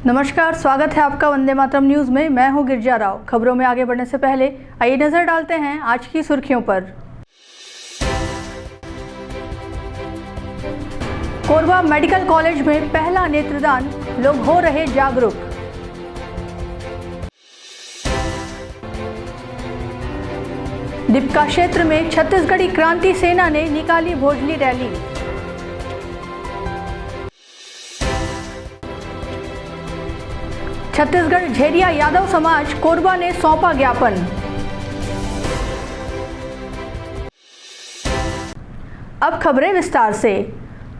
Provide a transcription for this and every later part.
नमस्कार, स्वागत है आपका वंदे मातरम न्यूज में। मैं हूं गिरजा राव। खबरों में आगे बढ़ने से पहले आइए नजर डालते हैं आज की सुर्खियों पर। कोरबा मेडिकल कॉलेज में पहला नेत्रदान, लोग हो रहे जागरूक। दीपका क्षेत्र में छत्तीसगढ़ी क्रांति सेना ने निकाली भोजली रैली। छत्तीसगढ़ झेरिया यादव समाज कोरबा ने सौंपा ज्ञापन। अब खबरें विस्तार से।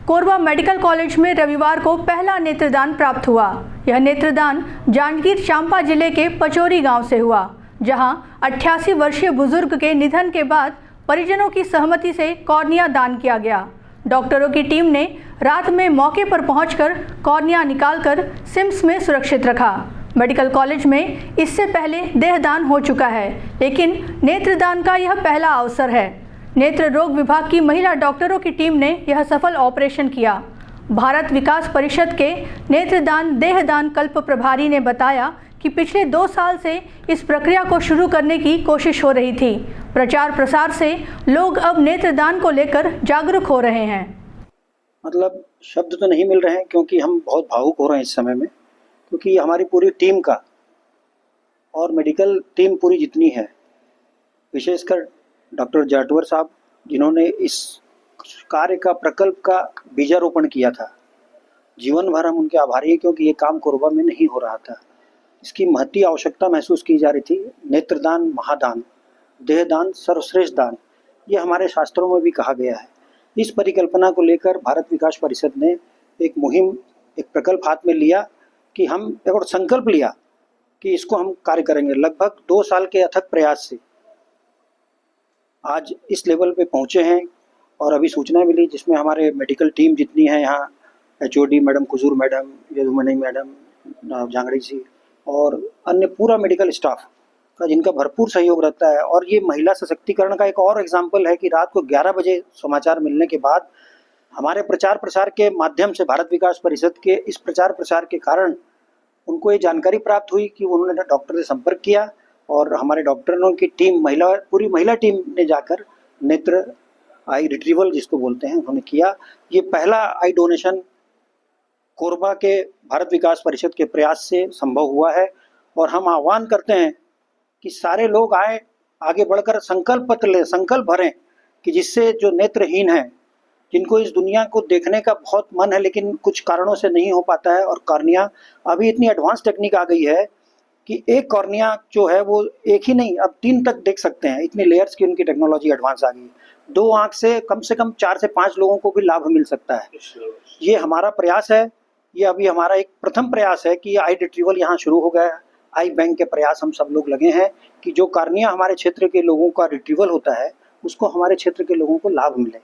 कोरबा मेडिकल कॉलेज में रविवार को पहला नेत्रदान प्राप्त हुआ। यह नेत्रदान जांजगीर चांपा जिले के पचौरी गांव से हुआ, जहां 88 वर्षीय बुजुर्ग के निधन के बाद परिजनों की सहमति से कॉर्निया दान किया गया। डॉक्टरों की टीम ने रात में मौके पर पहुंचकर कॉर्निया निकालकर सिम्स में सुरक्षित रखा। मेडिकल कॉलेज में इससे पहले देहदान हो चुका है, लेकिन नेत्रदान का यह पहला अवसर है। नेत्र रोग विभाग की महिला डॉक्टरों की टीम ने यह सफल ऑपरेशन किया। भारत विकास परिषद के नेत्रदान देहदान कल्प प्रभारी ने बताया कि पिछले 2 साल से इस प्रक्रिया को शुरू करने की कोशिश हो रही थी। प्रचार प्रसार से लोग अब नेत्रदान को लेकर जागरूक हो रहे हैं। मतलब शब्द तो नहीं मिल रहे हैं, क्योंकि हम बहुत भावुक हो रहे हैं इस समय में, क्योंकि हमारी पूरी टीम का और मेडिकल टीम पूरी जितनी है, विशेषकर डॉक्टर जाटवर साहब जिन्होंने इस कार्य का प्रकल्प का बीजारोपण किया था, जीवन भर हम उनके आभारी हैं, क्योंकि ये काम कोरबा में नहीं हो रहा था। इसकी महती आवश्यकता महसूस की जा रही थी। नेत्रदान महादान, देहदान सर्वश्रेष्ठ दान, ये हमारे शास्त्रों में भी कहा गया है। इस परिकल्पना को लेकर भारत विकास परिषद ने एक मुहिम, एक प्रकल्प हाथ में लिया कि हम और संकल्प लिया कि इसको हम कार्य करेंगे। लगभग 2 साल के अथक प्रयास से आज इस लेवल पे पहुँचे हैं। और अभी सूचना मिली जिसमें हमारे मेडिकल टीम जितनी है, यहाँ HOD madam, Kujur madam, Yadumani madam, Jhangdi ji और अन्य पूरा मेडिकल स्टाफ का जिनका भरपूर सहयोग रहता है। और ये महिला सशक्तिकरण का एक और एग्जाम्पल है कि रात को 11 बजे समाचार मिलने के बाद हमारे प्रचार प्रसार के माध्यम से, भारत विकास परिषद के इस प्रचार प्रसार के कारण उनको ये जानकारी प्राप्त हुई कि उन्होंने डॉक्टर से संपर्क किया और हमारे डॉक्टरों की टीम, पूरी महिला टीम ने जाकर नेत्र आई रिट्रीवल जिसको बोलते हैं, उन्होंने किया। ये पहला आई डोनेशन कोरबा के भारत विकास परिषद के प्रयास से संभव हुआ है। और हम आह्वान करते हैं कि सारे लोग आए, आगे बढ़कर संकल्प पत्र लें, संकल्प भरें कि जिससे जो नेत्रहीन हैं, जिनको इस दुनिया को देखने का बहुत मन है लेकिन कुछ कारणों से नहीं हो पाता है, और कॉर्निया अभी इतनी एडवांस टेक्निक आ गई है कि एक कॉर्निया जो है वो एक ही नहीं, अब 3 तक देख सकते हैं। इतनी लेयर्स की उनकी टेक्नोलॉजी एडवांस आ गई। 2 आंख से कम 4 से 5 लोगों को भी लाभ मिल सकता है। ये हमारा प्रयास है। ये अभी हमारा एक प्रथम प्रयास है कि आई रिट्रीवल यहाँ शुरू हो गया है। आई बैंक के प्रयास हम सब लोग लगे हैं कि जो कॉर्निया हमारे क्षेत्र के लोगों का रिट्रीवल होता है उसको हमारे क्षेत्र के लोगों को लाभ मिले।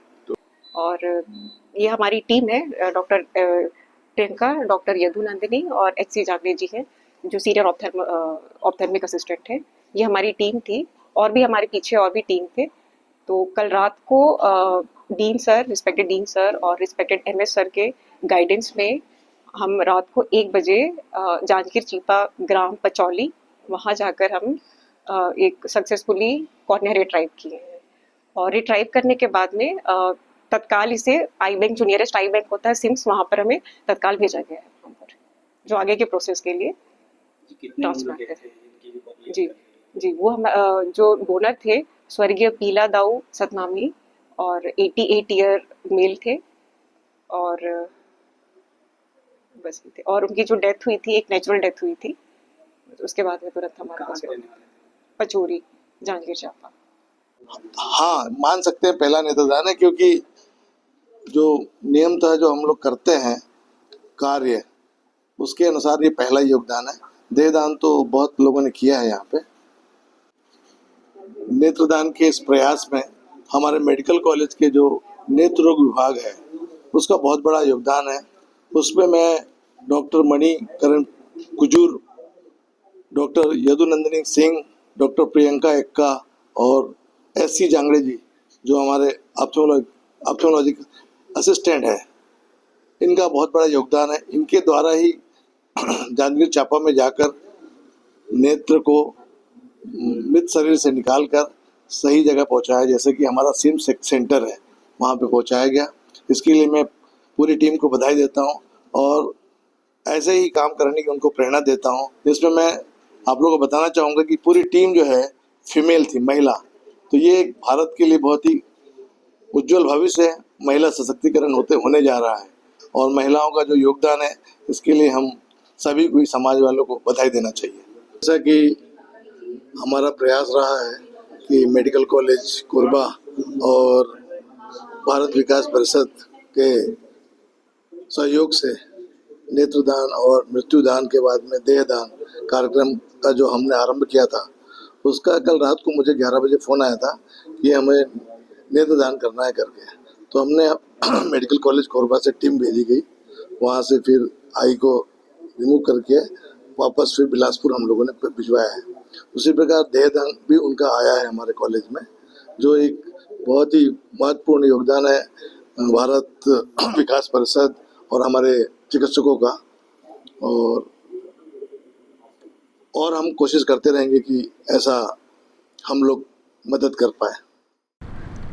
और ये हमारी टीम है, डॉक्टर प्रियंका, डॉक्टर यदुनंदिनी और HC जागरे जी हैं जो सीनियर ऑप्थेल्मिक असिस्टेंट हैं। ये हमारी टीम थी और भी हमारे पीछे और भी टीम थे। तो कल रात को dean sir, respected dean sir और रिस्पेक्टेड MS सर के गाइडेंस में हम रात को 1 बजे जांजगीर चीपा ग्राम पचौली, वहाँ जाकर हम एक सक्सेसफुली कॉर्निया रिट्राइव किए हैं। और रिट्राइव करने के बाद में तत्काल इसे आई बैंक, जो नियरेस्ट आई बैंक होता है सिम्स, वहाँ पर हमें तत्काल भेजा गया है वहाँ पर, जो आगे के प्रोसेस के लिए ट्रांसप्लांट है। जी, वो हम जो डोनर थे स्वर्गीय पीला दाऊ सतनामी और 88 ईयर मेल थे, और बस थे। और उनकी जो डेथ हुई थी, एक नेचुरल डेथ हुई थी, उसके बाद में तुरंत हमारे पास पचौरी, जांजगीर चांपा। हाँ, मान सकते हैं पहला नेत्रदान है, क्योंकि जो नियमतः जो हम लोग करते हैं कार्य, उसके अनुसार ये पहला योगदान है। देहदान तो बहुत लोगों ने किया है यहाँ पे। नेत्रदान के इस प्रयास में हमारे मेडिकल कॉलेज के जो नेत्र रोग विभाग है उसका बहुत बड़ा योगदान है। उसमें मैं doctor Manikaran Kujur, doctor Yadunandini Singh, doctor Priyanka Ekka और SC जांगड़े जी जो हमारे ऑप्थेल्मोलॉजिक असिस्टेंट है, इनका बहुत बड़ा योगदान है। इनके द्वारा ही जांजगीर चांपा में जाकर नेत्र को मृत शरीर से निकालकर सही जगह पहुंचाया, जैसे कि हमारा सिम सेंटर है वहां पे पहुंचाया गया। इसके लिए मैं पूरी टीम को बधाई देता हूं और ऐसे ही काम करने की उनको प्रेरणा देता हूं। जिसमें मैं आप लोगों को बताना चाहूँगा कि पूरी टीम जो है फीमेल थी, महिला। तो ये एक भारत के लिए बहुत ही उज्जवल भविष्य है, महिला सशक्तिकरण होने जा रहा है और महिलाओं का जो योगदान है इसके लिए हम सभी को, समाज वालों को बधाई देना चाहिए। जैसा कि हमारा प्रयास रहा है कि मेडिकल कॉलेज कोरबा और भारत विकास परिषद के सहयोग से नेत्रदान और मृत्युदान के बाद में देहदान कार्यक्रम का जो हमने आरंभ किया था, उसका कल रात को मुझे 11 बजे फ़ोन आया था कि हमें नेत्रदान करना है करके। तो हमने मेडिकल कॉलेज कोरबा से टीम भेजी गई, वहाँ से फिर आई को रिमूव करके वापस फिर बिलासपुर हम लोगों ने भिजवाया है। उसी प्रकार देहदान भी उनका आया है हमारे कॉलेज में, जो एक बहुत ही महत्वपूर्ण योगदान है भारत विकास परिषद और हमारे चिकित्सकों का। और हम कोशिश करते रहेंगे कि ऐसा हम लोग मदद कर पाए।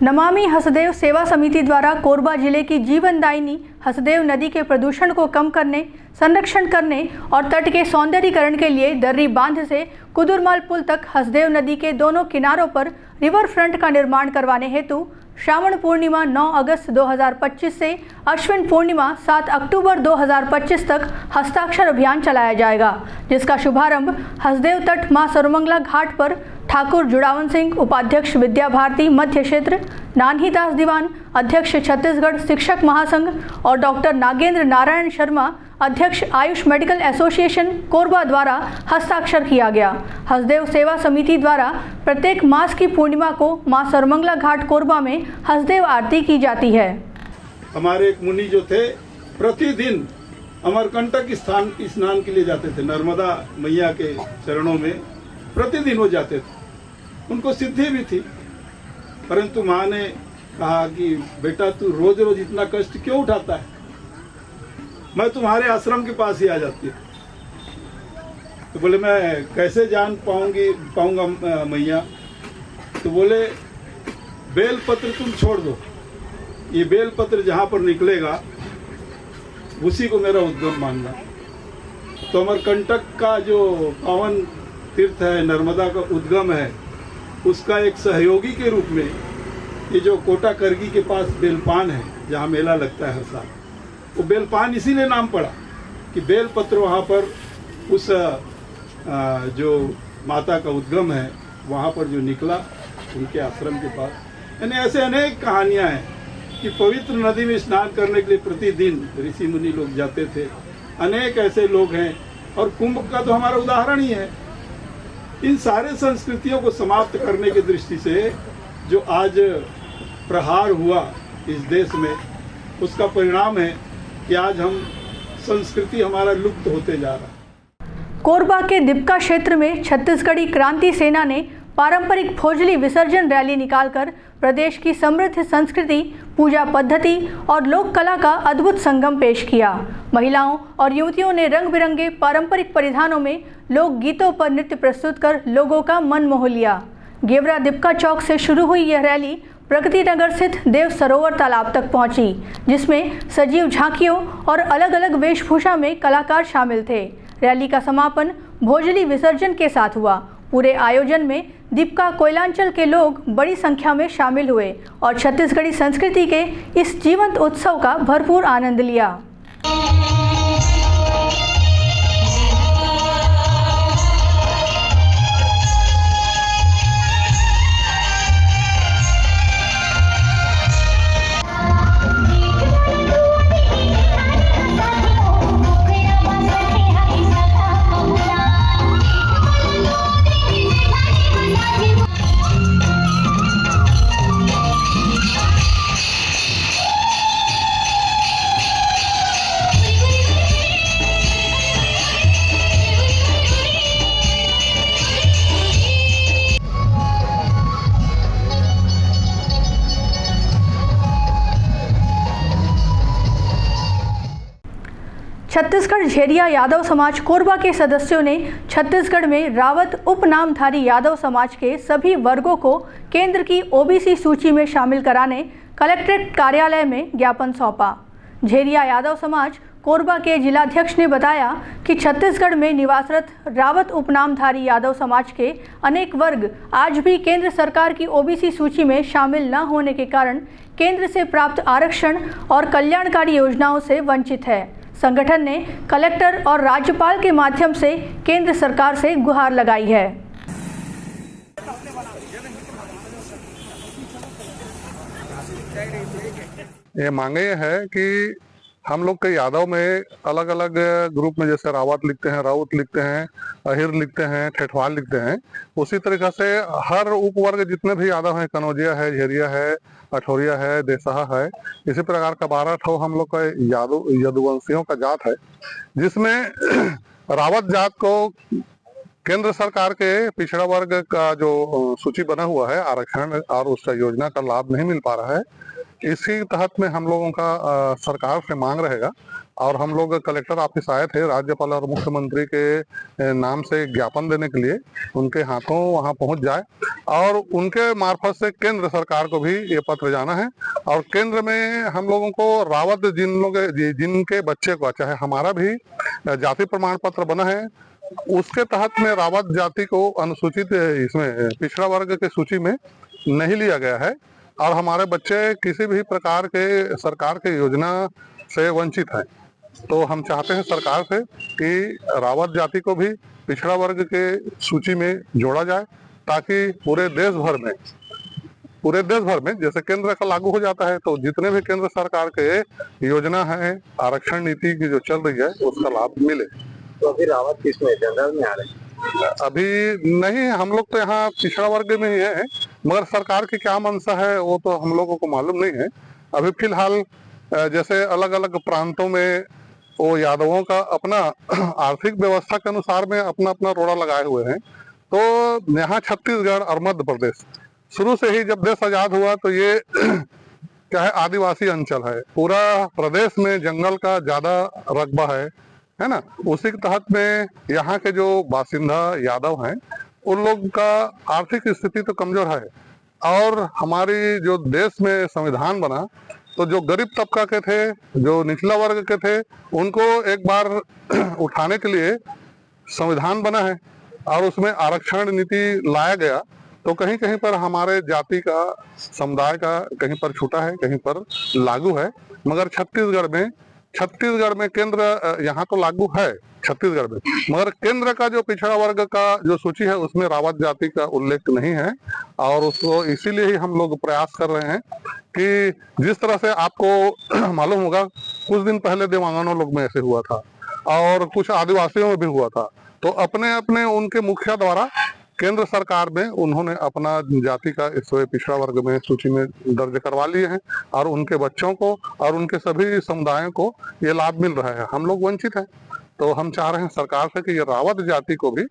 नमामि हसदेव सेवा समिति द्वारा कोरबा जिले की जीवनदायिनी हसदेव नदी के प्रदूषण को कम करने, संरक्षण करने और तट के सौंदर्यीकरण के लिए दर्री बांध से कुदुरमाल पुल तक हसदेव नदी के दोनों किनारों पर रिवर फ्रंट का निर्माण करवाने हेतु श्रावण पूर्णिमा 9 अगस्त 2025 से अश्विन पूर्णिमा 7 अक्टूबर 2025 तक हस्ताक्षर अभियान चलाया जाएगा, जिसका शुभारंभ हसदेव तट मां सर्वमंगला घाट पर ठाकुर जुड़ावन सिंह, उपाध्यक्ष विद्या भारती मध्य क्षेत्र, नान्हीदास दीवान, अध्यक्ष छत्तीसगढ़ शिक्षक महासंघ और डॉक्टर नागेंद्र नारायण शर्मा, अध्यक्ष आयुष मेडिकल एसोसिएशन कोरबा द्वारा हस्ताक्षर किया गया। हसदेव सेवा समिति द्वारा प्रत्येक मास की पूर्णिमा को मां सर्वमंगला घाट कोरबा में हसदेव आरती की जाती है। हमारे एक मुनि जो थे प्रतिदिन अमरकंटक स्नान के लिए जाते थे, नर्मदा मैया के चरणों में प्रतिदिन वो जाते थे। उनको सिद्धि भी थी, परंतु माँ ने कहा कि बेटा तू रोज रोज इतना कष्ट क्यों उठाता है, मैं तुम्हारे आश्रम के पास ही आ जाती हूँ। तो बोले मैं कैसे जान पाऊंगा मैया? तो बोले बेलपत्र तुम छोड़ दो, ये बेलपत्र जहाँ पर निकलेगा उसी को मेरा उद्गम मानना। तो अमरकंटक का जो पावन तीर्थ है, नर्मदा का उद्गम है, उसका एक सहयोगी के रूप में ये जो कोटा करगी के पास बेलपान है, जहाँ मेला लगता है हर साल, वो बेलपान इसीलिए नाम पड़ा कि बेलपत्र वहाँ पर उस जो माता का उद्गम है वहाँ पर जो निकला उनके आश्रम के पास। यानी ऐसे अनेक कहानियाँ हैं कि पवित्र नदी में स्नान करने के लिए प्रतिदिन ऋषि मुनि लोग जाते थे। अनेक ऐसे लोग हैं और कुंभ का तो हमारा उदाहरण ही है। इन सारे संस्कृतियों को समाप्त करने की दृष्टि से जो आज प्रहार हुआ इस देश में, उसका परिणाम है कि आज हम संस्कृति हमारा लुप्त होते जा रहा है। कोरबा के दिपका क्षेत्र में छत्तीसगढ़ी क्रांति सेना ने पारंपरिक भोजली विसर्जन रैली निकालकर प्रदेश की समृद्ध संस्कृति, पूजा पद्धति और लोक कला का अद्भुत संगम पेश किया। महिलाओं और युवतियों ने रंग बिरंगे पारंपरिक परिधानों में लोक गीतों पर नृत्य प्रस्तुत कर लोगों का मन मोह लिया। गेवरा दिपका चौक से शुरू हुई यह रैली प्रगति नगर स्थित देव सरोवर तालाब तक पहुंची, जिसमें सजीव झांकियों और अलग अलग वेशभूषा में कलाकार शामिल थे। रैली का समापन भोजली विसर्जन के साथ हुआ। पूरे आयोजन में दीपका कोयलांचल के लोग बड़ी संख्या में शामिल हुए और छत्तीसगढ़ी संस्कृति के इस जीवंत उत्सव का भरपूर आनंद लिया। छत्तीसगढ़ झेरिया यादव समाज कोरबा के सदस्यों ने छत्तीसगढ़ में रावत उपनामधारी यादव समाज के सभी वर्गों को केंद्र की ओबीसी सूची में शामिल कराने कलेक्ट्रेट कार्यालय में ज्ञापन सौंपा। झेरिया यादव समाज कोरबा के जिलाध्यक्ष ने बताया कि छत्तीसगढ़ में निवासरत रावत उपनामधारी यादव समाज के अनेक वर्ग आज भी केंद्र सरकार की ओबीसी सूची में शामिल न होने के कारण केंद्र से प्राप्त आरक्षण और कल्याणकारी योजनाओं से वंचित है। संगठन ने कलेक्टर और राज्यपाल के माध्यम से केंद्र सरकार से गुहार लगाई है। ये मांगे है कि हम लोग के यादव में अलग अलग ग्रुप में जैसे रावत लिखते हैं, राउत लिखते हैं, अहिर लिखते हैं, ठेठवाल लिखते हैं, उसी तरीक़ा से हर उपवर्ग जितने भी यादव हैं, कनौजिया है, झेरिया है, अठौरिया है, देसहा है, इसी प्रकार का 12 ठो हम लोग का यदुवंशियों का जात है, जिसमें रावत जात को केंद्र सरकार के पिछड़ा वर्ग का जो सूची बना हुआ है आरक्षण और उसका योजना का लाभ नहीं मिल पा रहा है। इसी तहत में हम लोगों का सरकार से मांग रहेगा और हम लोग कलेक्टर ऑफिस आए थे, राज्यपाल और मुख्यमंत्री के नाम से ज्ञापन देने के लिए उनके हाथों वहां पहुंच जाए और उनके मार्फत से केंद्र सरकार को भी ये पत्र जाना है और केंद्र में हम लोगों को रावत जिनके बच्चे को, चाहे हमारा भी जाति प्रमाण पत्र बना है, उसके तहत में रावत जाति को अनुसूचित इसमें पिछड़ा वर्ग के सूची में नहीं लिया गया है और हमारे बच्चे किसी भी प्रकार के सरकार के योजना से वंचित हैं। तो हम चाहते हैं सरकार से कि रावत जाति को भी पिछड़ा वर्ग के सूची में जोड़ा जाए ताकि पूरे देश भर में जैसे केंद्र का लागू हो जाता है तो जितने भी केंद्र सरकार के योजना है, आरक्षण नीति की जो चल रही है उसका लाभ मिले। तो अभी रावत किसमें, जनरल में आ रहे हैं? अभी नहीं, हम लोग तो यहाँ पिछड़ा वर्ग में ही है, मगर सरकार की क्या मंशा है वो तो हम लोगों को मालूम नहीं है। अभी फिलहाल जैसे अलग अलग प्रांतों में वो यादवों का अपना आर्थिक व्यवस्था के अनुसार में अपना अपना रोड़ा लगाए हुए हैं। तो यहाँ छत्तीसगढ़ और मध्य प्रदेश शुरू से ही जब देश आजाद हुआ तो ये क्या है, आदिवासी अंचल है, पूरा प्रदेश में जंगल का ज्यादा रकबा है ना। उसी के तहत में यहाँ के जो बासिंदा यादव हैं उन लोग का आर्थिक स्थिति तो कमजोर है और हमारी जो देश में संविधान बना तो जो गरीब तबका के थे, जो निचला वर्ग के थे, उनको एक बार उठाने के लिए संविधान बना है और उसमें आरक्षण नीति लाया गया। तो कहीं कहीं पर हमारे जाति का, समुदाय का कहीं पर छूटा है, कहीं पर लागू है, मगर छत्तीसगढ़ में केंद्र यहाँ तो लागू है छत्तीसगढ़ में, मगर केंद्र का जो पिछड़ा वर्ग का जो सूची है उसमें रावत जाति का उल्लेख नहीं है और उसको इसीलिए ही हम लोग प्रयास कर रहे हैं कि जिस तरह से आपको मालूम होगा कुछ दिन पहले देवांगनों लोग में ऐसे हुआ था और कुछ आदिवासियों में भी हुआ था, तो अपने अपने उनके मुखिया द्वारा केंद्र सरकार में उन्होंने अपना जाति का इस पिछड़ा वर्ग में सूची में दर्ज करवा लिए हैं और उनके बच्चों को और उनके सभी समुदायों को ये लाभ मिल रहा है। हम लोग वंचित हैं, तो हम चाह रहे हैं सरकार से कि ये रावत जाति को भी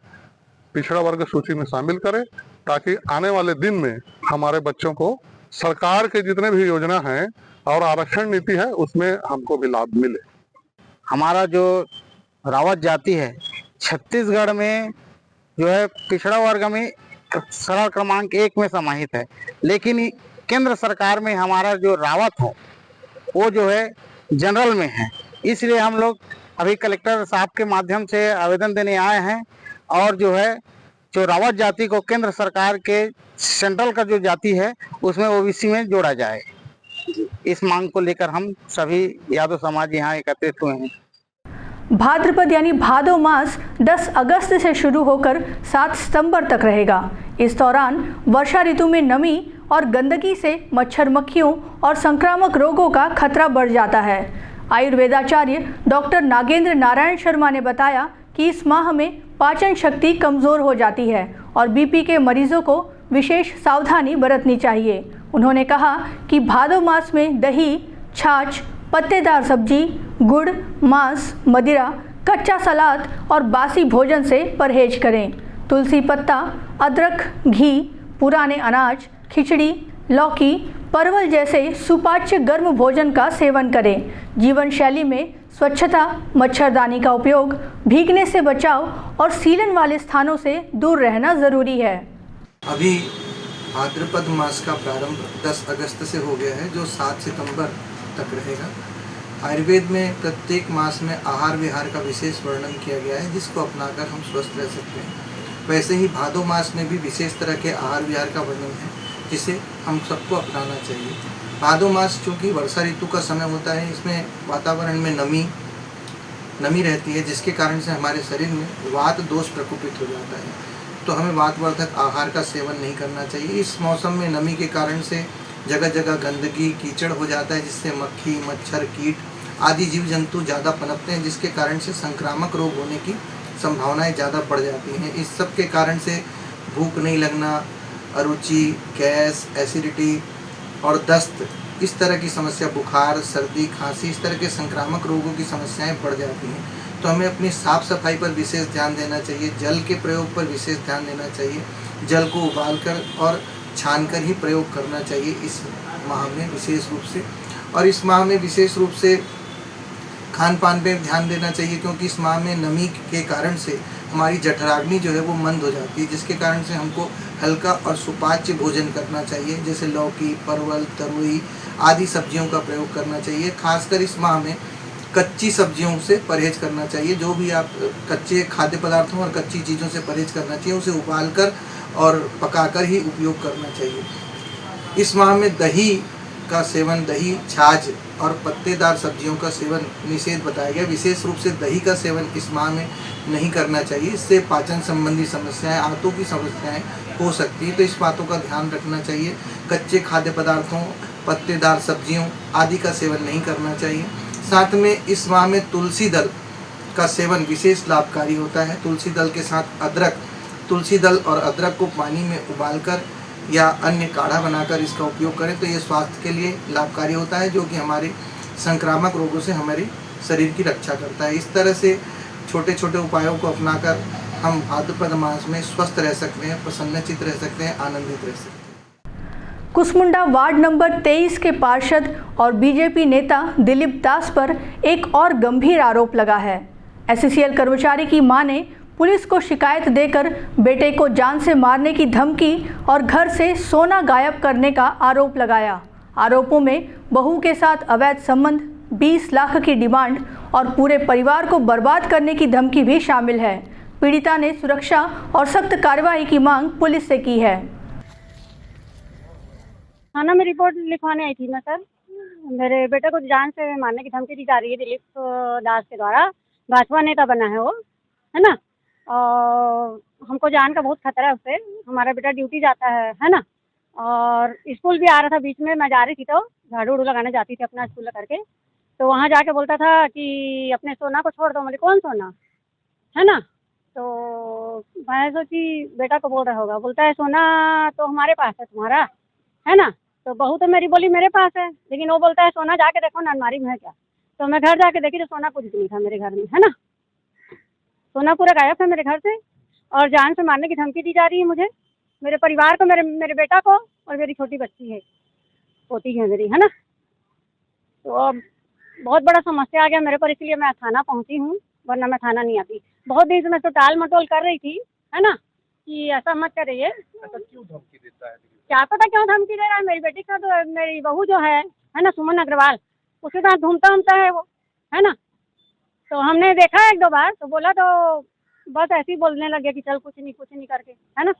पिछड़ा वर्ग सूची में शामिल करे ताकि आने वाले दिन में हमारे बच्चों को सरकार के जितने भी योजना हैं और आरक्षण नीति है उसमें हमको भी लाभ मिले। हमारा जो रावत जाति है छत्तीसगढ़ में जो है पिछड़ा वर्ग में सरल क्रमांक 1 में समाहित है, लेकिन केंद्र सरकार में हमारा जो रावत है वो जो है जनरल में है। इसलिए हम लोग अभी कलेक्टर साहब के माध्यम से आवेदन देने आए हैं और जो है जो रावत जाति को केंद्र सरकार के सेंट्रल का जो जाति है उसमें ओबीसी में जोड़ा जाए। इस मांग को लेकर हम सभी यादव समाज यहाँ एकत्रित हुए हैं। भाद्रपद यानी भादो मास 10 अगस्त से शुरू होकर 7 सितंबर तक रहेगा। इस दौरान वर्षा ऋतु में नमी और गंदगी से मच्छर मक्खियों और संक्रामक रोगों का खतरा बढ़ जाता है। आयुर्वेदाचार्य डॉक्टर नागेंद्र नारायण शर्मा ने बताया कि इस माह में पाचन शक्ति कमज़ोर हो जाती है और बीपी के मरीजों को विशेष सावधानी बरतनी चाहिए। उन्होंने कहा कि भादो मास में दही, छाछ, पत्तेदार सब्जी, गुड़, मांस, मदिरा, कच्चा सलाद और बासी भोजन से परहेज करें। तुलसी पत्ता, अदरक, घी, पुराने अनाज, खिचड़ी, लौकी, परवल जैसे सुपाच्य गर्म भोजन का सेवन करें। जीवन शैली में स्वच्छता, मच्छरदानी का उपयोग, भीगने से बचाव और सीलन वाले स्थानों से दूर रहना जरूरी है। अभी भाद्रपद मास का प्रारंभ 10 अगस्त से हो गया है, जो 7 सितंबर तक रहेगा। आयुर्वेद में प्रत्येक मास में आहार विहार का विशेष वर्णन किया गया है, जिसको अपनाकर हम स्वस्थ रह सकते हैं। वैसे ही भादो मास में भी विशेष तरह के आहार विहार का वर्णन है, जिसे हम सबको अपनाना चाहिए। भादो मास चूँकि वर्षा ऋतु का समय होता है, इसमें वातावरण में नमी रहती है, जिसके कारण से हमारे शरीर में वात दोष प्रकोपित हो जाता है। तो हमें वातवर्धक आहार का सेवन नहीं करना चाहिए। इस मौसम में नमी के कारण से जगह जगह गंदगी कीचड़ हो जाता है, जिससे मक्खी, मच्छर, कीट आदि जीव जंतु ज़्यादा पनपते हैं, जिसके कारण से संक्रामक रोग होने की संभावनाएं ज़्यादा बढ़ जाती हैं। इस सब के कारण से भूख नहीं लगना, अरुचि, गैस, एसिडिटी और दस्त, इस तरह की समस्या, बुखार, सर्दी, खांसी, इस तरह के संक्रामक रोगों की समस्याएं बढ़ जाती हैं। तो हमें अपनी साफ़ सफाई पर विशेष ध्यान देना चाहिए, जल के प्रयोग पर विशेष ध्यान देना चाहिए। जल को उबालकर और छानकर ही प्रयोग करना चाहिए इस माह में विशेष रूप से। और इस माह में विशेष रूप से खान पान पर ध्यान देना चाहिए, क्योंकि इस माह में नमी के कारण से हमारी जठराग्नि जो है वो मंद हो जाती है, जिसके कारण से हमको हल्का और सुपाच्य भोजन करना चाहिए, जैसे लौकी, परवल, तरोई आदि सब्जियों का प्रयोग करना चाहिए। खासकर इस माह में कच्ची सब्जियों से परहेज करना चाहिए। जो भी आप कच्चे खाद्य पदार्थों और कच्ची चीज़ों से परहेज करना चाहिए, उसे उबालकर और पकाकर ही उपयोग करना चाहिए। इस माह में दही का सेवन, दही, छाछ और पत्तेदार सब्जियों का सेवन निषेध बताया गया। विशेष रूप से दही का सेवन इस माह में नहीं करना चाहिए, इससे पाचन संबंधी समस्याएं, आंतों की समस्याएं हो सकती है, तो इस बातों का ध्यान रखना चाहिए। कच्चे खाद्य पदार्थों, पत्तेदार सब्जियों आदि का सेवन नहीं करना चाहिए। साथ में इस माह में तुलसी दल का सेवन विशेष लाभकारी होता है। तुलसी दल के साथ अदरक, तुलसी दल और अदरक को पानी में उबालकर या अन्य काढ़ा बनाकर इसका उपयोग करें, तो ये स्वास्थ्य के लिए लाभकारी होता है, जो कि हमारे संक्रामक रोगों से हमारे शरीर की रक्षा करता है। इस तरह से छोटे छोटे उपायों को अपनाकर हम भाद्रपद मास में स्वस्थ रह सकते हैं, प्रसन्नचित्त रह सकते हैं, आनंदित रह सकते हैं। कुसमुंडा वार्ड नंबर 23 के पार्षद और बीजेपी नेता दिलीप दास पर एक और गंभीर आरोप लगा है। एससीसीएल कर्मचारी की मां ने पुलिस को शिकायत देकर बेटे को जान से मारने की धमकी और घर से सोना गायब करने का आरोप लगाया। आरोपों में बहू के साथ अवैध संबंध, 20 लाख की डिमांड और पूरे परिवार को बर्बाद करने की धमकी भी शामिल है। पीड़िता ने सुरक्षा और सख्त कार्रवाई की मांग पुलिस से की है। थाना में रिपोर्ट लिखवाने आई थी मैं सर। मेरे बेटे को जान से मारने की धमकी दी जा रही है दिलीप दास के द्वारा। भाजपा नेता बना है वो, है ना। और हमको जान का बहुत खतरा है उससे। हमारा बेटा ड्यूटी जाता है ना। और स्कूल भी आ रहा था, बीच में मैं जा रही थी तो झाड़ू उड़ू लगाने जाती थी अपना स्कूल करके, तो वहाँ जाके बोलता था कि अपने सोना को छोड़ दो। बोले कौन सोना, है ना। तो मैं सोची बेटा को बोल रहा होगा, बोलता है सोना तो हमारे पास है तुम्हारा, है ना। तो बहू तो मेरी बोली मेरे पास है, लेकिन वो बोलता है सोना जाके देखो ना अलमारी में है क्या। तो मैं घर जाके देखी तो सोना कुछ नहीं था मेरे घर में, है ना। सोना पूरा गायब था मेरे घर से और जान से मारने की धमकी दी जा रही है मुझे, मेरे परिवार को, मेरे बेटा को और मेरी छोटी बच्ची है, पोती है मेरी, है ना। तो अब बहुत बड़ा समस्या आ गया मेरे पर, इसलिए मैं थाना पहुंची हूँ, वरना मैं थाना नहीं आती। बहुत दिन से मैं तो टाल मटोल कर रही थी, है ना, कि ऐसा मत करिए। क्यों धमकी देता है? क्या पता क्यों धमकी दे रहा है। मेरी बेटी का तो, मेरी बहू जो है ना, सुमन अग्रवाल, उसके साथ घूमता है वो, है ना। तो हमने देखा एक दो बार, तो बोला तो बस ऐसे ही बोलने लगे कि चल कुछ नहीं करके, है ना।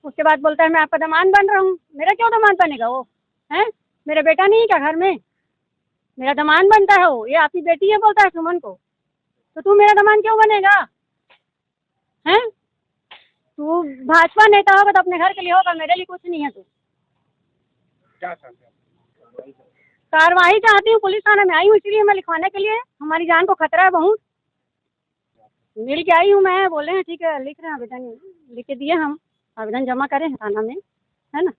उसके बाद बोलता है मैं आपका दामाद बन रहा हूँ। मेरा क्यों दामाद बनेगा वो, है मेरा बेटा नहीं है क्या घर में, मेरा दामाद बनता है वो। ये आपकी बेटी है बोलता है सुमन को, तो तू मेरा दामाद क्यों बनेगा, हैं। तू भाजपा नेता होगा तो अपने घर के लिए होगा, मेरे लिए कुछ नहीं है। तू क्या चाहते हैं? कार्रवाई चाहती हूँ, पुलिस थाने में आई हूँ इसीलिए मैं लिखवाने के लिए। हमारी जान को खतरा है बहुत। मिल के आई हूँ मैं, बोले हैं ठीक है लिख रहे हैं, आवेदन लिख के दिए, हम आवेदन जमा करें थाना में, है ना।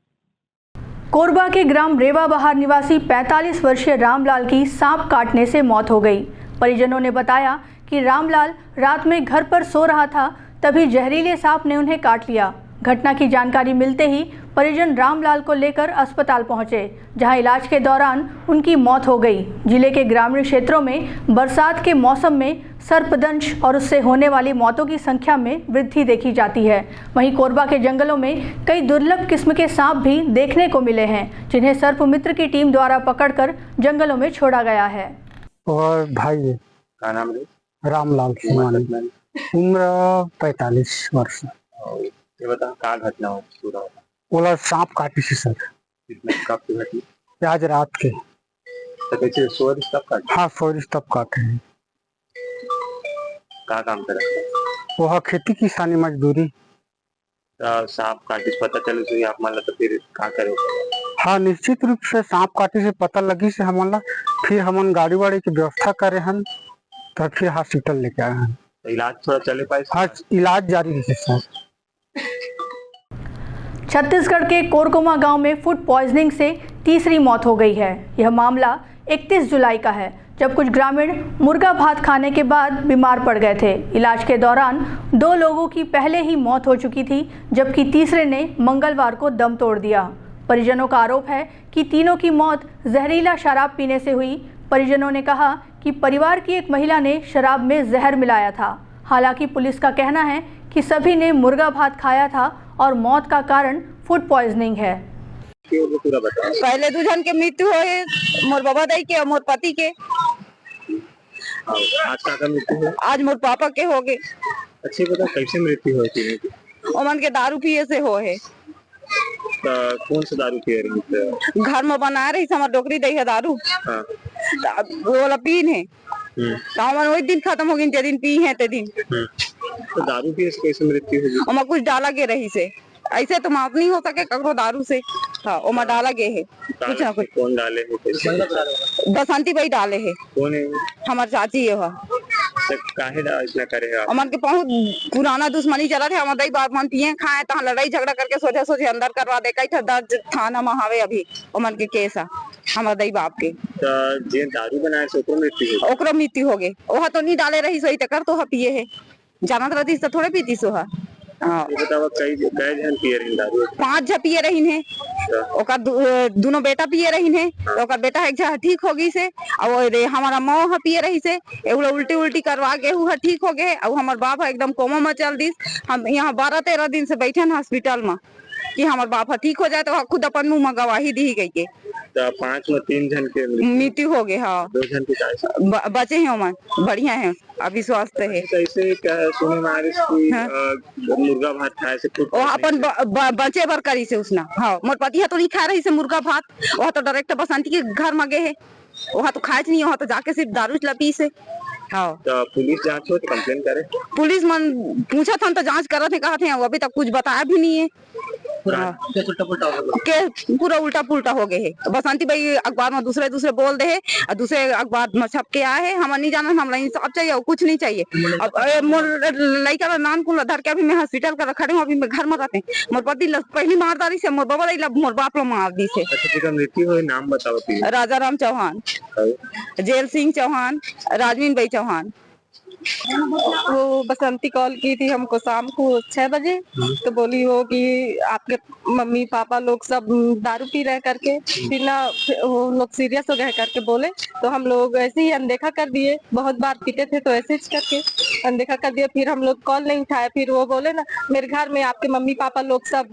कोरबा के ग्राम रेवा बहार निवासी 45 वर्षीय रामलाल की सांप काटने से मौत हो गई। परिजनों ने बताया कि रामलाल रात में घर पर सो रहा था, तभी जहरीले सांप ने उन्हें काट लिया। घटना की जानकारी मिलते ही परिजन रामलाल को लेकर अस्पताल पहुंचे, जहां इलाज के दौरान उनकी मौत हो गई। जिले के ग्रामीण क्षेत्रों में बरसात के मौसम में सर्पदंश और उससे होने वाली मौतों की संख्या में वृद्धि देखी जाती है। वहीं कोरबा के जंगलों में कई दुर्लभ किस्म के सांप भी देखने को मिले हैं, जिन्हें सर्प मित्र की टीम द्वारा पकड़कर जंगलों में छोड़ा गया है। और भाई क्या नाम है? रामलाल सिंह, उम्र 45 वर्ष। ये बता क्या घटना हो पूरा? बोला सांप काटी से सर। कब की घटना? आज रात के। तो कैसे सोरिश तब काटे? हाँ, सोरिश तब काटे हैं। क्या काम कर रहे हैं? वह खेती किसानी मजदूरी। सांप काटे से पता चले तो आप मान लो तो फिर क्या करे? हाँ, निश्चित रूप से सांप काटे से पता लगी से हमला फिर हमन गाड़ी वाड़ी की व्यवस्था करे हन, तो फिर हॉस्पिटल लेके आए हैं। इलाज थोड़ा चले पाए? हाँ, इलाज जारी रहे सर। छत्तीसगढ़ के कोरकोमा गांव में फूड पॉइजनिंग से तीसरी मौत हो गई है। यह मामला 31 जुलाई का है, जब कुछ ग्रामीण मुर्गा भात खाने के बाद बीमार पड़ गए थे। इलाज के दौरान 2 लोगों की पहले ही मौत हो चुकी थी, जबकि तीसरे ने मंगलवार को दम तोड़ दिया। परिजनों का आरोप है कि तीनों की मौत जहरीला शराब पीने से हुई। परिजनों ने कहा कि परिवार की एक महिला ने शराब में जहर मिलाया था। हालांकि पुलिस का कहना है कि सभी ने मुर्गा भात खाया था और मौत का कारण फूड पॉइजनिंग है। पहले 2 जन के मृत्यु हुए, मोर बाबा दाई के और मोर पति के। आज का मृत्यु है? आज मोर पापा के हो गए। अच्छे बता कैसे मृत्यु हुई थी? ओमन के दारू पिए से हो है। कौन सा दारू पिए रही? घर में बना रही हमार डोकरी दही है दारू। हाँ। वो पीन है तो हमन वही दिन खत्म हो गई, ते दिन पी है ते दिन। तो दारू पिए से कैसे मृत्यु हुई? ओमा कुछ डाला गे रही से, ऐसे तो माफ नहीं हो सके ककरो दारू से। हाँ, ओमा डाला गे है कुछ ना कुछ। कौन डाले है? बसंती भाई डाले है। कौन है? हमार चाची है। काहे इतना करेगा? अमन के बहुत पुराना दुश्मनी चला थे। हमारे दाई बाप मन पिए खाए तो लड़ाई झगड़ा करके सोचे सोचे अंदर करवा दे। कई दर्ज थाना में हावे अभी अमन के केस है हमारे दाई बाप के। जे दारू बनाए से ओकरो मृत्यु हो गए। वह तो नहीं डाले रही सोई कर तो पिए है, जानत रहती तो थोड़े पीती सो है। कई जन पिए रही दारू? 5 झ पिए रही है। दोनों बेटा पिए रही है। तो बेटा एक झ ठीक हो गई से, और हमारा माँ पिए रही से उल्टी उल्टी करवा के हुआ ठीक हो गए। और हमारे बाप एकदम कोमा में चल दी। हम यहाँ 12-13 दिन से बैठे हैं हॉस्पिटल में कि हमारे बाप ठीक हो जाए, तो खुद अपन मुँह में गवाही दी गई के। 5 में 3 जन के मृत्यु हो गए। हाँ, 2 जन के बचे हैं ओमन, बढ़िया है, अभी स्वस्थ है। कैसे क्या सुने मारे मुर्गा भात खाए से वो अपन बचे बर करी से उसना। हाँ, मोर पति है तो नहीं खा रही से मुर्गा भात। वह तो डायरेक्ट बसंती के घर में गए है। वहाँ तो खाए नहीं, वहाँ तो जाके सिर्फ दारू लपी से। हाँ, तो पुलिस जांच हो तो कंप्लेन करे? पुलिस मन पूछा था तो जांच कर रहे थे, कहा थे अभी तक कुछ बताया भी नहीं है। पूरा उल्टा पुल्टा हो गए है। तो बसंती भाई अखबार में दूसरे बोल दे है, और दूसरे अखबार में छप के आए है। हम नहीं जाना, हम इंसाफ चाहिए और कुछ नहीं चाहिए। अब मोर लड़का नान को धर के अभी मैं हॉस्पिटल का खड़े हूँ, अभी मैं घर में रहते। मोर पति पहली मारदारी से मोर बाबा मोर बाप लोग मार दी से। अच्छा, मृत्यु हुई नाम बताओ? राजा राम चौहान, जेल सिंह चौहान, राजवीन भाई चौहान। वो बसंती कॉल की थी हमको शाम को 6 बजे। तो बोली वो कि आपके मम्मी पापा लोग सब दारू पी रहे करके, फिर ना वो लोग सीरियस हो गए करके बोले। तो हम लोग ऐसे ही अनदेखा कर दिए, बहुत बार पीते थे तो ऐसे करके अनदेखा कर दिया। फिर हम लोग कॉल नहीं उठाए। फिर वो बोले ना मेरे घर में आपके मम्मी पापा लोग सब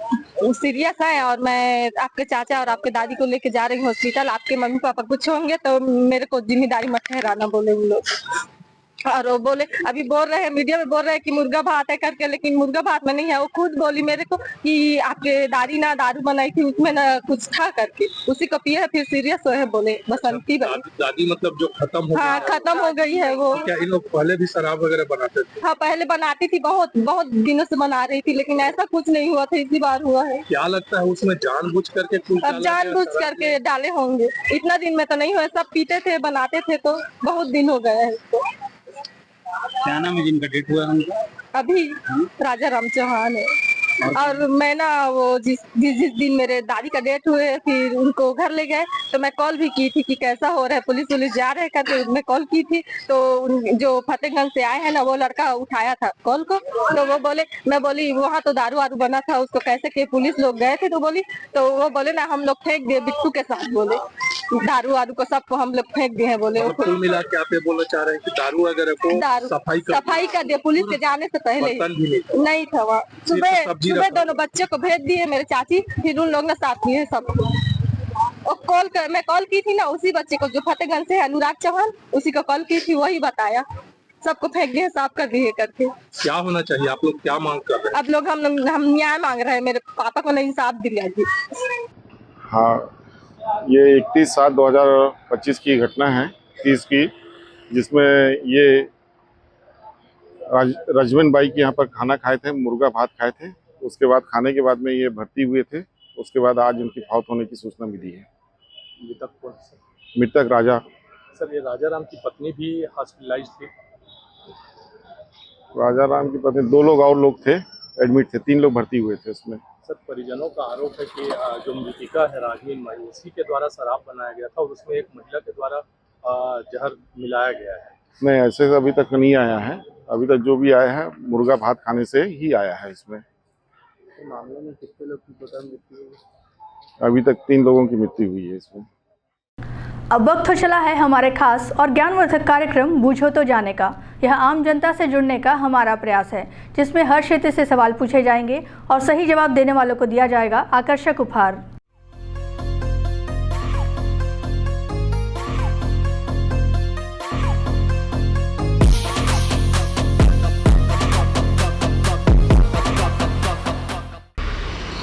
सीरियस है और मैं आपके चाचा और आपके दादी को लेके जा रही हूँ हॉस्पिटल, आपके मम्मी पापा कुछ होंगे तो मेरे को जिम्मेदारी मत ठहराना, बोले वो लोग। और वो बोले अभी बोल रहे हैं मीडिया में बोल रहे हैं कि मुर्गा भात है करके, लेकिन मुर्गा भात में नहीं है। वो खुद बोली मेरे को कि आपके दादी ना दारू बनाई थी उसमें ना कुछ खा करके उसी को पिए, फिर सीरियस हो है बोले बसंती भाई। दादी मतलब जो खत्म हो? हाँ, खत्म हो गई है वो। क्या इन लोग पहले भी शराब वगैरह बनाते थे? हाँ, पहले बनाती थी, बहुत दिनों से बना रही थी, लेकिन ऐसा कुछ नहीं हुआ था, इसी बार हुआ है। क्या लगता है उसमें जानबूझ करके? अब जानबूझ करके डाले होंगे, इतना दिन में तो नहीं हुआ। सब पीते थे बनाते थे, तो बहुत दिन हो गए हैं इसको। क्या नाम है जिनका डेथ हुआ? अभी राजा राम चौहान है। और मैं ना वो जिस दिन मेरे दादी का डेथ हुए फिर उनको घर ले गए तो मैं कॉल भी की थी कि कैसा हो रहा है, पुलिस जा रहे हैं करके मैं कॉल की थी। तो जो फतेहगंज से आए हैं ना, वो लड़का उठाया था कॉल को, तो वो बोले, मैं बोली वहाँ तो दारू वारू बना था, उसको कैसे के पुलिस लोग गए थे, तो वो बोले ना हम लोग फेंक दिए बिट्टू के साथ, बोले दारू वारू को सबको हम लोग फेंक दिए हैं, बोले कुल मिला के आप ये बोलना चाह रहे हैं कि दारू वगैरह को सफाई कर दिया पुलिस के जाने से पहले नहीं था वहाँ। सुबह दोनों बच्चे को भेज दिए मेरे चाची, फिर उन लोग ने साथ लिए सबको। और मैं कॉल की थी ना उसी बच्चे को जो फतेहगंज से है, अनुराग चौहान, उसी को कॉल की थी, वही बताया सबको फेंक दिए, साफ कर दिए करके। क्या होना चाहिए, आप लोग क्या मांग कर रहे हैं? अब लोग हम न्याय मांग रहे हैं, मेरे पापा को नहीं इंसाफ दिया जी। हाँ, ये 31/7/2025 की घटना है 30 की, जिसमें ये रजमन बाई के यहाँ पर खाना खाए थे, मुर्गा भात खाए थे। उसके बाद खाने के बाद में ये भर्ती हुए थे। उसके बाद आज उनकी फौत होने की सूचना मिली है। मृतक कौन? मृतक राजा। सर, ये राजा राम की पत्नी भी हॉस्पिटलाइज थी। राजा राम की पत्नी, 2 लोग और लोग थे, एडमिट थे, 3 लोग भर्ती हुए थे उसमें। सर, परिजनों का आरोप है कि जो मृतिका है राजमीन माई, उसी के द्वारा शराब बनाया गया था और उसमें एक महिला के द्वारा जहर मिलाया गया है। नहीं, ऐसे अभी तक नहीं आया है। अभी तक जो भी आया है मुर्गा भात खाने से ही आया है। इसमें मामले में कितने लोग की मृत्यु हुई? अभी तक 3 लोगों की मृत्यु हुई है इसमें। अब वक्त हो चला है हमारे खास और ज्ञानवर्धक कार्यक्रम बूझो तो जाने का। यह आम जनता से जुड़ने का हमारा प्रयास है, जिसमें हर क्षेत्र से सवाल पूछे जाएंगे और सही जवाब देने वालों को दिया जाएगा आकर्षक उपहार।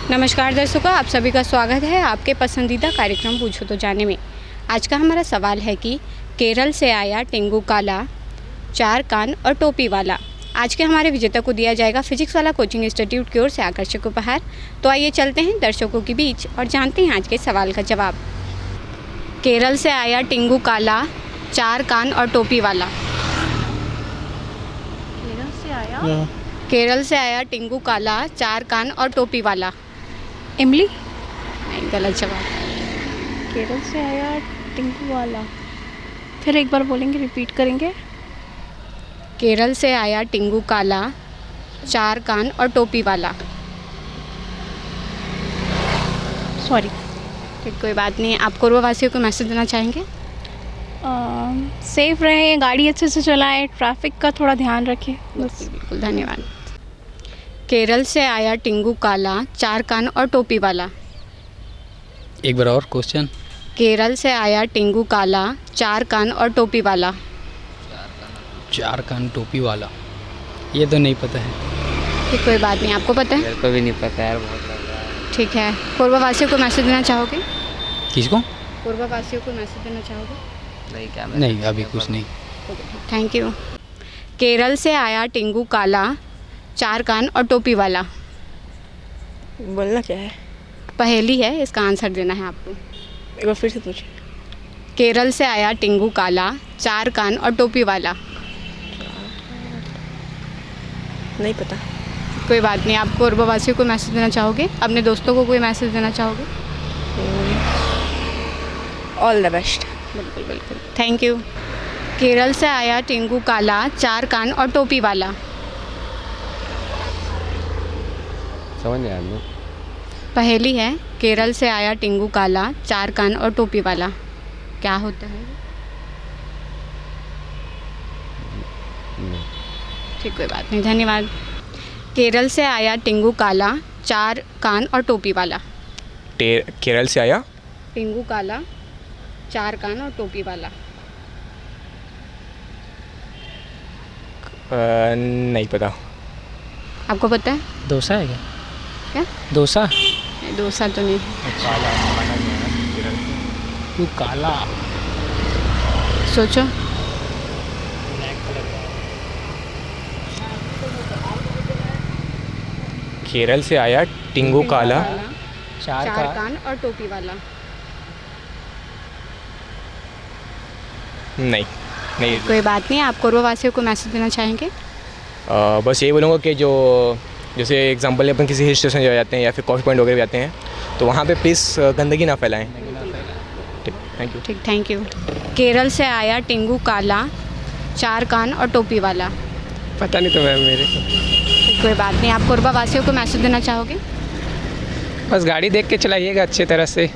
नमस्कार दर्शकों, आप सभी का स्वागत है आपके पसंदीदा कार्यक्रम पूछो तो जाने में। आज का हमारा सवाल है कि केरल से आया टेंगू काला, 4 कान और टोपी वाला। आज के हमारे विजेता को दिया जाएगा फिजिक्स वाला कोचिंग इंस्टीट्यूट की ओर से आकर्षक उपहार। तो आइए चलते हैं दर्शकों के बीच और जानते हैं आज के सवाल का जवाब। केरल से आया टेंगू काला, 4 कान और टोपी वाला। केरल से आया टेंगू काला, 4 कान और टोपी वाला। इमली? नहीं, गलत जवाब। केरल से आया टिंकू वाला, फिर एक बार बोलेंगे, रिपीट करेंगे। केरल से आया टिंगू काला, 4 कान और टोपी वाला। सॉरी। ठीक, कोई बात नहीं। आप कोरबा वासियों को मैसेज देना चाहेंगे? सेफ रहें, गाड़ी अच्छे से चलाएं, ट्रैफिक का थोड़ा ध्यान रखें बस। बिल्कुल, धन्यवाद। केरल से आया टिंगू काला, 4 कान और टोपी वाला। एक बार और क्वेश्चन। केरल से आया टिंगू काला, 4 कान और टोपी वाला। 4 कान टोपी वाला, ये तो नहीं पता है। ठीक, कोई बात नहीं। आपको पता है? मेरे को भी नहीं पता यार, बहुत लग। ठीक है, कोरबा वासियों को मैसेज देना चाहोगे? किसको? कोरबा वासियों को मैसेज देना चाहोगे? नहीं, क्या नहीं, अभी कुछ नहीं। Thank you. केरल से आया टिंगू काला, 4 कान और टोपी वाला। बोलना क्या है? पहेली है, इसका आंसर देना है आपको। एक बार फिर से पूछिए। केरल से आया टिंगू काला, 4 कान और टोपी वाला। नहीं पता। कोई बात नहीं। आप कोरबा वासियों को मैसेज देना चाहोगे? अपने दोस्तों को कोई मैसेज देना चाहोगे? All the best. बिल्कुल बिल्कुल, थैंक यू। केरल से आया टिंगू काला, 4 कान और टोपी वाला। समझ नहीं आया। पहेली है, केरल से आया टिंगू काला, 4 कान और टोपी वाला। क्या होता है? ठीक, कोई बात नहीं, धन्यवाद। केरल से आया टिंगू काला, 4 कान और टोपी वाला। केरल से आया टिंगू काला, 4 कान और टोपी वाला। नहीं पता। आपको पता है? डोसा है क्या? क्या? डोसा? डोसा तो नहीं। तू काला सोचो। केरल से आया टिंगू काला, 4 कान और टोपी वाला। नहीं। कोई बात नहीं। आप कोरबा वासियों को मैसेज देना चाहेंगे? बस ये बोलूँगा कि जो जैसे एग्जांपल अपन किसी हिल स्टेशन जाते हैं या फिर कॉफ़ी पॉइंट वगैरह जाते हैं तो वहाँ पे प्लीज़ गंदगी ना फैलाएं। ठीक, थैंक यू। ठीक, थैंक यू। केरल से आया टेंगू काला, 4 कान और टोपी वाला। पता नहीं तो मैम मेरे कोई बात नहीं, आप कोरबा वासियों को मैसेज देना चाहोगे? बस गाड़ी देख के चलाइएगा अच्छी तरह से।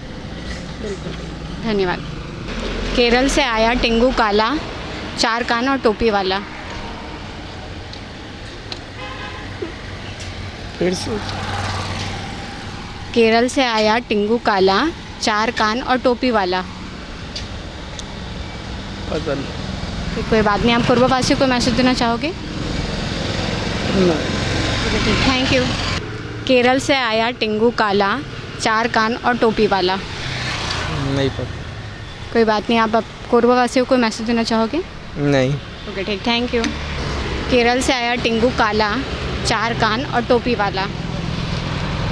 धन्यवाद। केरल से आया टेंगू काला, 4 कान और टोपी वाला। फिर से केरल से आया टेंगू काला, 4 कान और टोपी वाला। पता नहीं। कोई बात नहीं, आप कोरबा वासियों को मैसेज देना चाहोगे? ठीक, थैंक यू। केरल से आया टेंगू काला, 4 कान और टोपी वाला। नहीं पता। कोई बात नहीं, आप कोरबा वासियों को मैसेज देना चाहोगे? नहीं। ओके, ठीक, थैंक यू। केरल से आया टेंगू काला, 4 कान और टोपी वाला।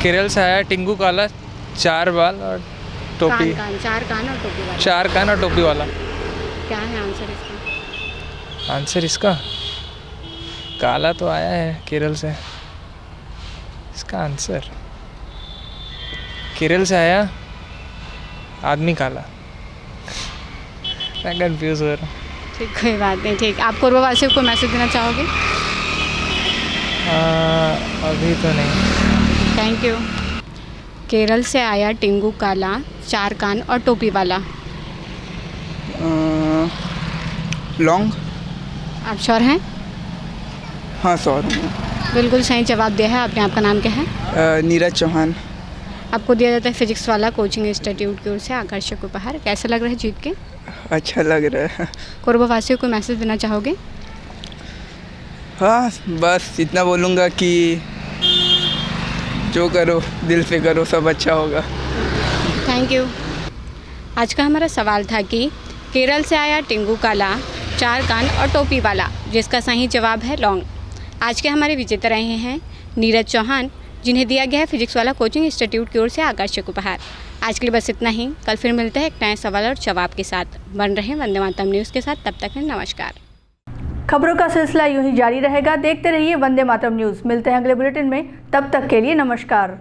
केरल से आया टेंगू काला, 4 बाल और टोपी। कान, 4 कान और टोपी वाला। 4 कान और टोपी वाला। क्या है आंसर इसका? आंसर इसका काला तो आया है केरल से। इसका आंसर केरल से आया आदमी काला। मैं कंफ्यूज हो रहा हूँ। ठीक, कोई बात नहीं। ठीक, आप कोरबा वासियों को मैसेज देना चाहोगे? अभी तो नहीं। Thank you. केरल से आया टेंगू काला, 4 कान और टोपी वाला। लॉन्ग। आप श्योर हैं? हाँ श्योर। बिल्कुल सही जवाब दिया है आपने। आपका नाम क्या है? नीरज चौहान। आपको दिया जाता है फिजिक्स वाला कोचिंग इंस्टीट्यूट की ओर से आकर्षक उपहार। कैसा लग रहा है जीत के? अच्छा लग रहा है। कोरबा वासियों को मैसेज देना चाहोगे? हाँ, बस इतना बोलूँगा कि जो करो दिल से करो, सब अच्छा होगा। Thank you. आज का हमारा सवाल था कि केरल से आया टेंगू काला, 4 कान और टोपी वाला, जिसका सही जवाब है लॉन्ग। आज के हमारे विजेता रहे हैं नीरज चौहान, जिन्हें दिया गया है फिजिक्स वाला कोचिंग इंस्टीट्यूट की ओर से आकर्षक उपहार। आज के लिए बस इतना ही। कल फिर मिलते हैं एक नए सवाल और जवाब के साथ। बन रहे वंदे मातरम न्यूज़ के साथ। तब तक है नमस्कार। खबरों का सिलसिला यूं ही जारी रहेगा। देखते रहिए वंदे मातरम न्यूज़। मिलते हैं अगले बुलेटिन में, तब तक के लिए नमस्कार।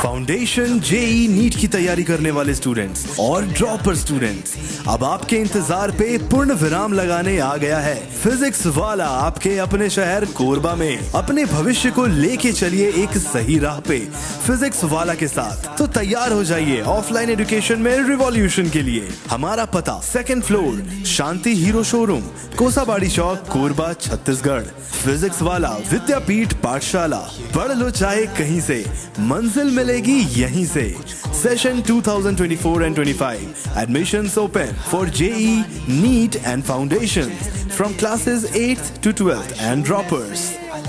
फाउंडेशन जेई नीट की तैयारी करने वाले स्टूडेंट्स और ड्रॉपर स्टूडेंट्स, अब आपके इंतजार पे पूर्ण विराम लगाने आ गया है फिजिक्स वाला आपके अपने शहर कोरबा में। अपने भविष्य को लेके चलिए एक सही राह पे फिजिक्स वाला के साथ। तो तैयार हो जाइए ऑफलाइन एजुकेशन में रिवॉल्यूशन के लिए। हमारा पता 2nd फ्लोर, शांति हीरो शोरूम, कोसाबाड़ी चौक, कोरबा, छत्तीसगढ़। फिजिक्स वाला विद्यापीठ पाठशाला, पढ़ लो चाहे कहीं से, मंजिल मिलेगी यहीं से। Session 2024 and 25 admissions open for JEE, NEET and Foundations from classes 8th to 12th and droppers।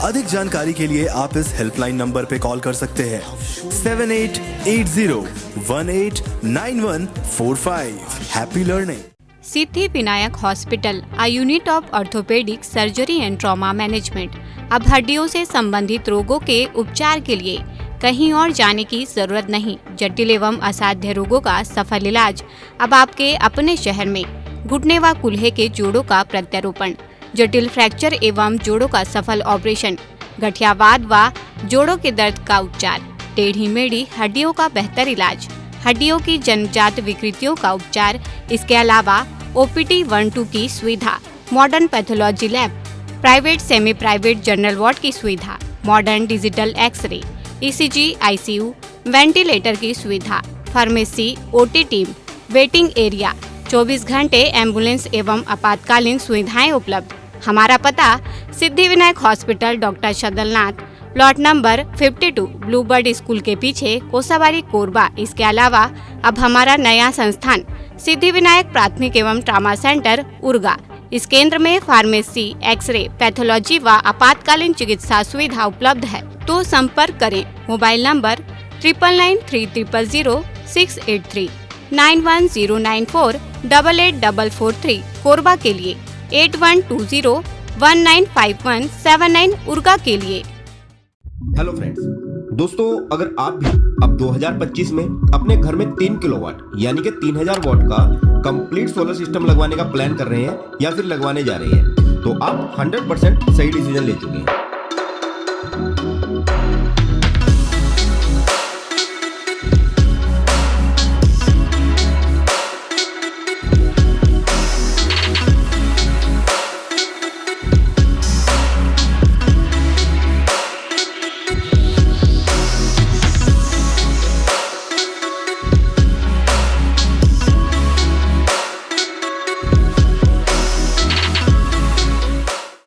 अधिक जानकारी के लिए आप इस हेल्पलाइन नंबर पे कॉल कर सकते हैं 7880189145। Happy learning. Siddhi Vinayak hospital, a unit of orthopaedic surgery and trauma management. अब हड्डियों से संबंधित रोगों के उपचार के लिए कहीं और जाने की जरूरत नहीं। जटिल एवं असाध्य रोगों का सफल इलाज अब आपके अपने शहर में। घुटने व कूल्हे के जोड़ों का प्रत्यारोपण, जटिल फ्रैक्चर एवं जोड़ों का सफल ऑपरेशन, गठियावाद व जोड़ों के दर्द का उपचार, टेढ़ी मेढ़ी हड्डियों का बेहतर इलाज, हड्डियों की जन्मजात विकृतियों का उपचार। इसके अलावा OPT 1-2 की सुविधा, modern pathology lab, private semi private general ward की सुविधा, modern digital X-ray, ECG, ICU, ventilator की सुविधा, pharmacy, OT team, waiting area, 24 घंटे एम्बुलेंस एवं आपातकालीन सुविधाएं उपलब्ध। हमारा पता Siddhi Vinayak hospital, doctor Shadalnath, plot number 52, Bluebird school के पीछे, कोसाबाड़ी, कोरबा। इसके अलावा अब हमारा नया संस्थान सिद्धि विनायक प्राथमिक एवं ट्रामा सेंटर, उर्गा। इस केंद्र में फार्मेसी, एक्सरे, पैथोलॉजी व आपातकालीन चिकित्सा सुविधा उपलब्ध है। तो संपर्क करें। Mobile number 9993000683। 9109488443 कोरबा के लिए 8120195179 उर्गा के लिए। हेलो फ्रेंड्स, दोस्तों अगर आप भी अब 2025 में अपने घर में 3 किलोवाट यानी कि 3000 वाट का कंप्लीट सोलर सिस्टम लगवाने का प्लान कर रहे हैं या फिर लगवाने जा रहे हैं, तो आप 100% सही डिसीजन ले चुके हैं।